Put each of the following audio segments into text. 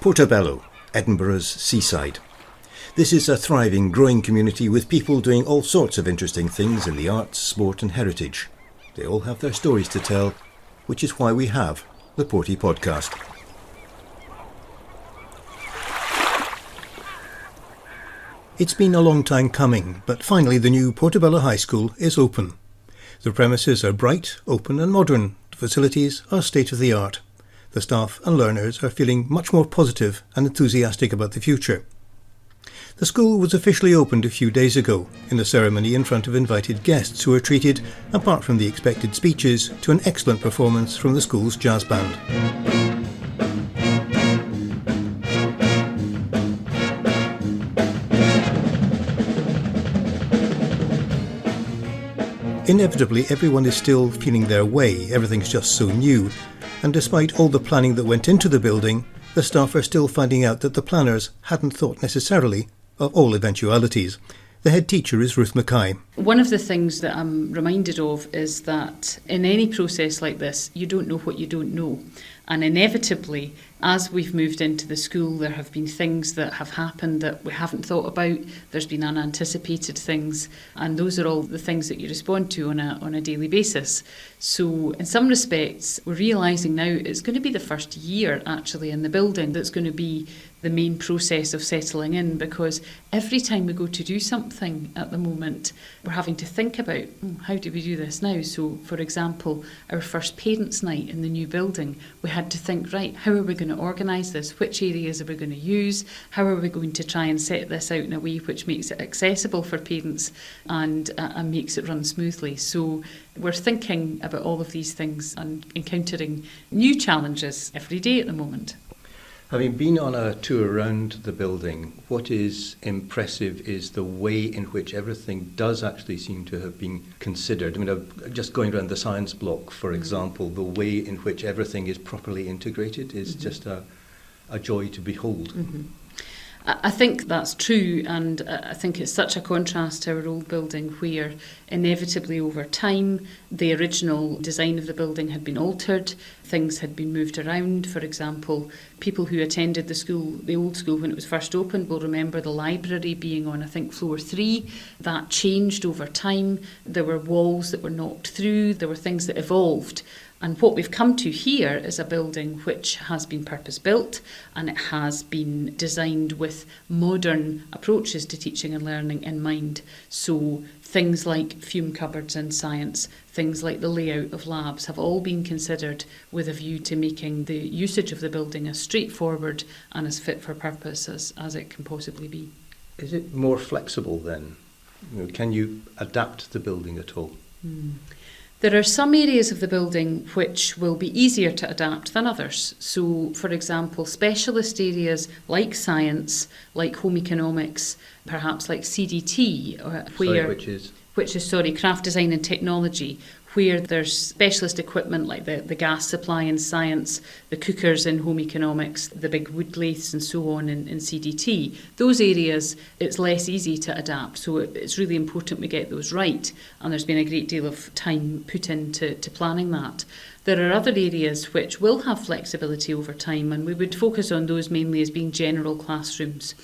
Portobello, Edinburgh's seaside. This is a thriving, growing community with people doing all sorts of interesting things in the arts, sport and heritage. They all have their stories to tell, which is why we have the Porty podcast. It's been a long time coming, but finally the new Portobello High School is open. The premises are bright, open and modern. The facilities are state-of-the-art. The staff and learners are feeling much more positive and enthusiastic about the future. The school was officially opened a few days ago, in a ceremony in front of invited guests who were treated, apart from the expected speeches, to an excellent performance from the school's jazz band. Inevitably, everyone is still feeling their way. Everything's just so new. And despite all the planning that went into the building, the staff are still finding out that the planners hadn't thought necessarily of all eventualities. The head teacher is Ruth Mackay. One of the things that I'm reminded of is that in any process like this, you don't know what you don't know. And inevitably, as we've moved into the school, there have been things that have happened that we haven't thought about. There's been unanticipated things, and those are all the things that you respond to on a daily basis. So in some respects, we're realising now it's going to be the first year actually in the building that's going to be the main process of settling in, because every time we go to do something at the moment, we're having to think about how do we do this now. So for example, our first parents' night in the new building, we had to think, right, how are we going to organise this? Which areas are we going to use? How are we going to try and set this out in a way which makes it accessible for parents and makes it run smoothly? So we're thinking about all of these things and encountering new challenges every day at the moment. Having been on a tour around the building, what is impressive is the way in which everything does actually seem to have been considered. I mean, just going around the science block, for example, the way in which everything is properly integrated is just a joy to behold. Mm-hmm. I think that's true, and I think it's such a contrast to our old building where inevitably over time the original design of the building had been altered, things had been moved around. For example, people who attended the old school when it was first opened will remember the library being on, I think, floor 3. That changed over time. There were walls that were knocked through, there were things that evolved. And what we've come to here is a building which has been purpose-built and it has been designed with modern approaches to teaching and learning in mind. So things like fume cupboards in science, things like the layout of labs have all been considered with a view to making the usage of the building as straightforward and as fit for purpose as it can possibly be. Is it more flexible then? Can you adapt the building at all? There are some areas of the building which will be easier to adapt than others. So, for example, specialist areas like science, like home economics, perhaps like CDT, which is craft design and technology, where there's specialist equipment like the gas supply in science, the cookers in home economics, the big wood lathes and so on in CDT. Those areas, it's less easy to adapt, so it's really important we get those right, and there's been a great deal of time put into planning that. There are other areas which will have flexibility over time, and we would focus on those mainly as being general classrooms.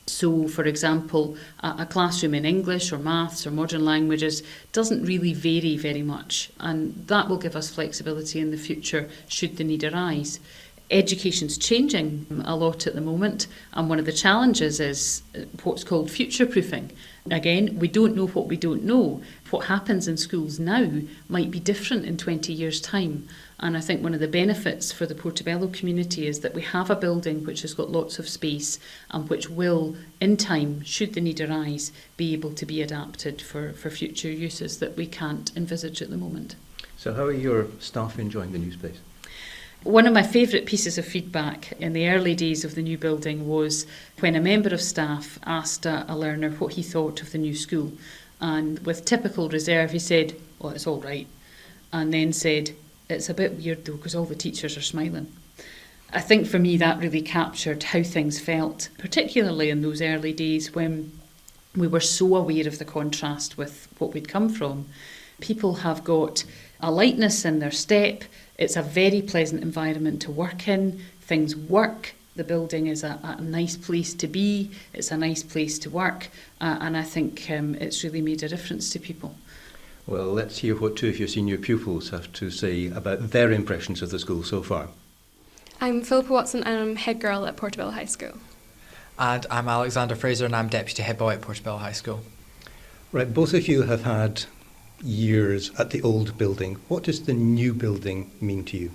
So, for example, a classroom in English or maths or modern languages doesn't really vary very much, and that will give us flexibility in the future should the need arise. Education's changing a lot at the moment, and one of the challenges is what's called future-proofing. Again, we don't know what we don't know. What happens in schools now might be different in 20 years' time. And I think one of the benefits for the Portobello community is that we have a building which has got lots of space and which will, in time, should the need arise, be able to be adapted for future uses that we can't envisage at the moment. So how are your staff enjoying the new space? One of my favourite pieces of feedback in the early days of the new building was when a member of staff asked a learner what he thought of the new school. And with typical reserve, he said, "Well, it's all right." And then said, "It's a bit weird though, because all the teachers are smiling." I think for me that really captured how things felt, particularly in those early days when we were so aware of the contrast with what we'd come from. People have got a lightness in their step. It's a very pleasant environment to work in. Things work The building is a nice place to be, it's a nice place to work, and I think it's really made a difference to people. Well, let's hear what two of your senior pupils have to say about their impressions of the school so far. I'm Philippa Watson and I'm head girl at Portobello High School. And I'm Alexander Fraser and I'm deputy head boy at Portobello High School. Right, both of you have had years at the old building. What does the new building mean to you?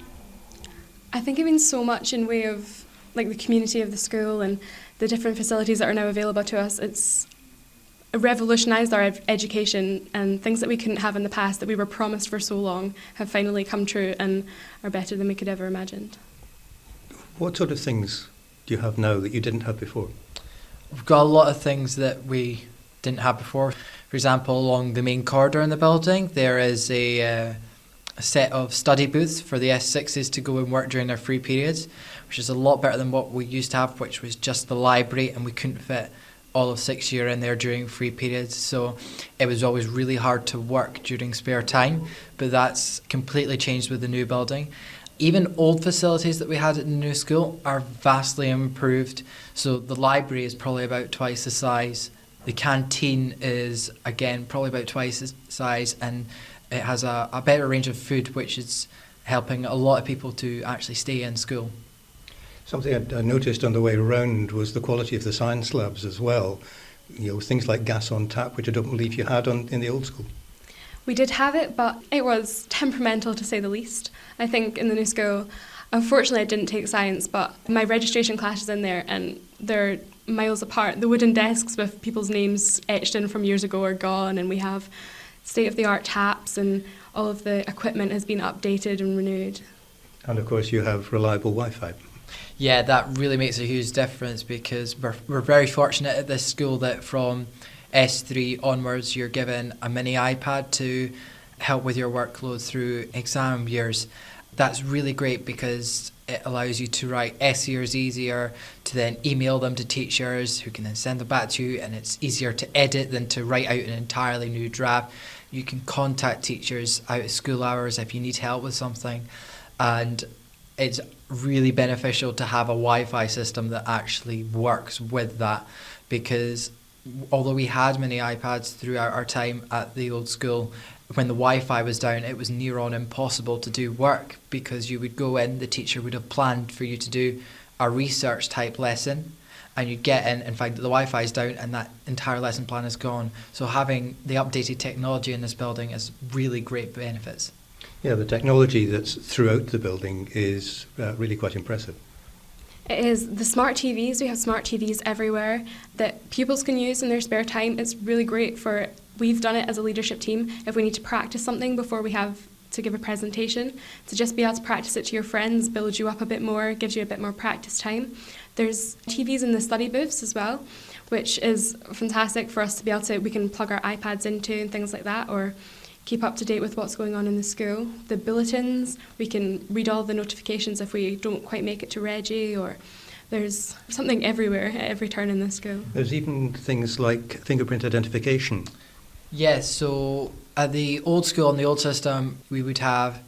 I think it means so much in way of like the community of the school and the different facilities that are now available to us. It's revolutionised our education, and things that we couldn't have in the past that we were promised for so long have finally come true and are better than we could ever imagined. What sort of things do you have now that you didn't have before? We've got a lot of things that we didn't have before. For example, along the main corridor in the building, there is a set of study booths for the S6s to go and work during their free periods, which is a lot better than what we used to have, which was just the library, and we couldn't fit all of 6th year in there during free periods. So it was always really hard to work during spare time, but that's completely changed with the new building. Even old facilities that we had at the new school are vastly improved. So the library is probably about twice the size. The canteen is, again, probably about twice the size, and it has a better range of food, which is helping a lot of people to actually stay in school. Something I noticed on the way around was the quality of the science labs as well. You know, things like gas on tap, which I don't believe you had in the old school. We did have it, but it was temperamental to say the least. I think in the new school, unfortunately I didn't take science, but my registration class is in there and they're miles apart. The wooden desks with people's names etched in from years ago are gone, and we have state-of-the-art taps, and all of the equipment has been updated and renewed. And of course you have reliable Wi-Fi. Yeah, that really makes a huge difference, because we're very fortunate at this school that from S3 onwards you're given a mini iPad to help with your workload through exam years. That's really great because it allows you to write essays easier, to then email them to teachers who can then send them back to you, and it's easier to edit than to write out an entirely new draft. You can contact teachers out of school hours if you need help with something, and it's really beneficial to have a Wi-Fi system that actually works with that, because although we had many iPads throughout our time at the old school, when the Wi-Fi was down, it was near on impossible to do work, because you would go in, the teacher would have planned for you to do a research type lesson, and you'd get in and find that the Wi-Fi is down and that entire lesson plan is gone. So having the updated technology in this building is really great benefits. Yeah, the technology that's throughout the building is really quite impressive. It is. The smart TVs, we have smart TVs everywhere that pupils can use in their spare time. It's really great for, we've done it as a leadership team, if we need to practice something before we have to give a presentation, to just be able to practice it to your friends, build you up a bit more, gives you a bit more practice time. There's TVs in the study booths as well, which is fantastic for us to be able to, we can plug our iPads into and things like that, or keep up to date with what's going on in the school. The bulletins, we can read all the notifications if we don't quite make it to Reggie, or there's something everywhere at every turn in the school. There's even things like fingerprint identification. Yes, so at the old school, in the old system, we would have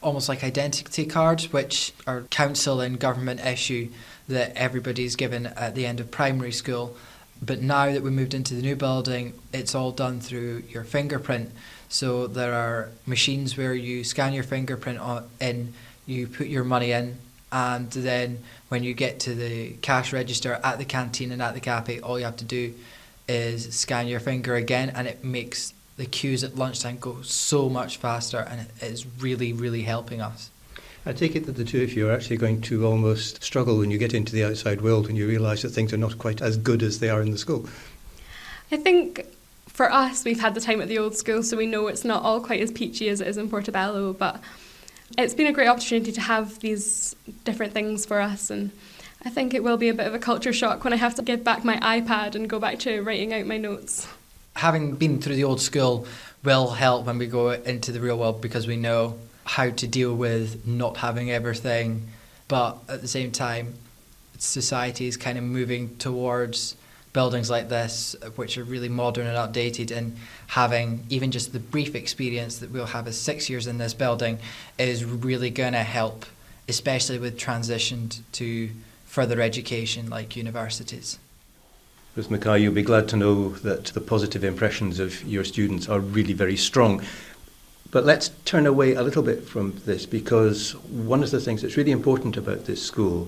almost like identity cards, which are council and government issue that everybody's given at the end of primary school. But now that we moved into the new building, it's all done through your fingerprint. So there are machines where you scan your fingerprint in, you put your money in, and then when you get to the cash register at the canteen and at the cafe, all you have to do is scan your finger again, and it makes the queues at lunchtime go so much faster, and it is really, really helping us. I take it that the two of you are actually going to almost struggle when you get into the outside world and you realise that things are not quite as good as they are in the school. I think for us, we've had the time at the old school, so we know it's not all quite as peachy as it is in Portobello, but it's been a great opportunity to have these different things for us, and I think it will be a bit of a culture shock when I have to give back my iPad and go back to writing out my notes. Having been through the old school will help when we go into the real world, because we know how to deal with not having everything, but at the same time society is kind of moving towards buildings like this which are really modern and updated, and having even just the brief experience that we'll have as 6 years in this building is really going to help, especially with transition to further education like universities. Ruth Mackay, you'll be glad to know that the positive impressions of your students are really very strong. But let's turn away a little bit from this, because one of the things that's really important about this school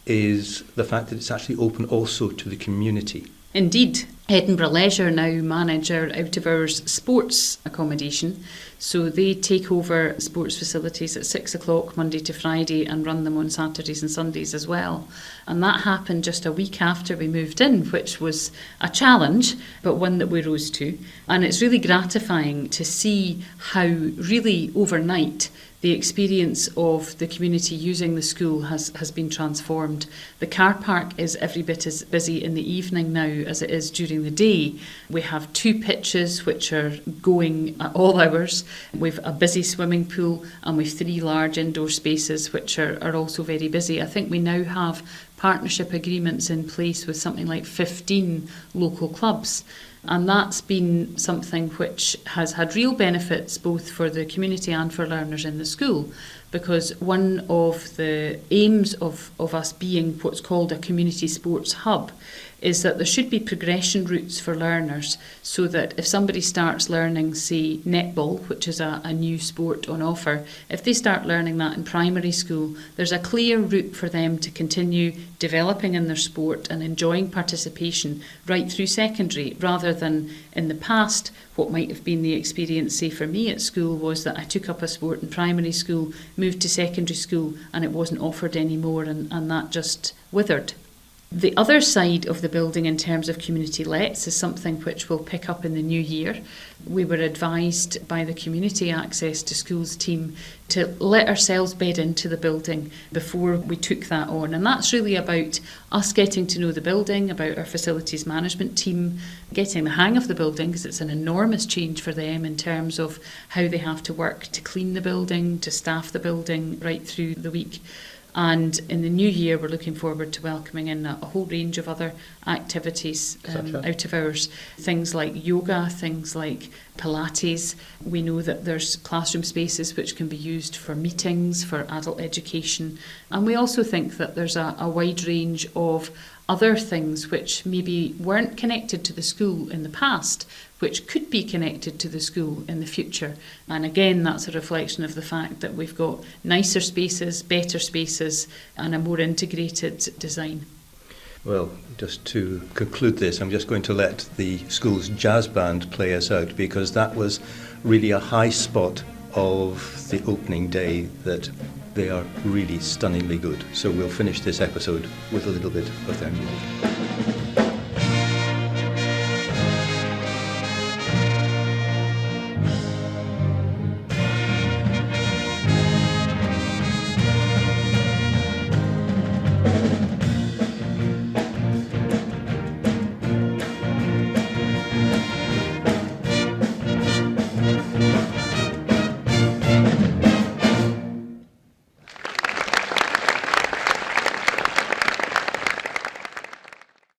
is the fact that it's actually open also to the community. Indeed. Edinburgh Leisure now manage our out-of-hours sports accommodation, so they take over sports facilities at 6 o'clock Monday to Friday and run them on Saturdays and Sundays as well. And that happened just a week after we moved in, which was a challenge, but one that we rose to. And it's really gratifying to see how really overnight the experience of the community using the school has been transformed. The car park is every bit as busy in the evening now as it is during the day. We have 2 pitches which are going at all hours. We've a busy swimming pool, and we've 3 large indoor spaces which are also very busy. I think we now have partnership agreements in place with something like 15 local clubs. And that's been something which has had real benefits both for the community and for learners in the school, because one of the aims of us being what's called a community sports hub is that there should be progression routes for learners, so that if somebody starts learning, say, netball, which is a new sport on offer, if they start learning that in primary school, there's a clear route for them to continue developing in their sport and enjoying participation right through secondary, rather than in the past what might have been the experience, say, for me at school, was that I took up a sport in primary school, moved to secondary school, and it wasn't offered anymore, and that just withered. The other side of the building in terms of community lets is something which will pick up in the new year. We were advised by the Community Access to Schools team to let ourselves bed into the building before we took that on. And that's really about us getting to know the building, about our facilities management team, getting the hang of the building, because it's an enormous change for them in terms of how they have to work to clean the building, to staff the building right through the week. And in the new year, we're looking forward to welcoming in a whole range of other activities out of hours. Things like yoga, things like Pilates. We know that there's classroom spaces which can be used for meetings, for adult education. And we also think that there's a wide range of other things which maybe weren't connected to the school in the past, which could be connected to the school in the future. And again, that's a reflection of the fact that we've got nicer spaces, better spaces, and a more integrated design. Well, just to conclude this, I'm just going to let the school's jazz band play us out, because that was really a high spot of the opening day, that they are really stunningly good. So we'll finish this episode with a little bit of their music.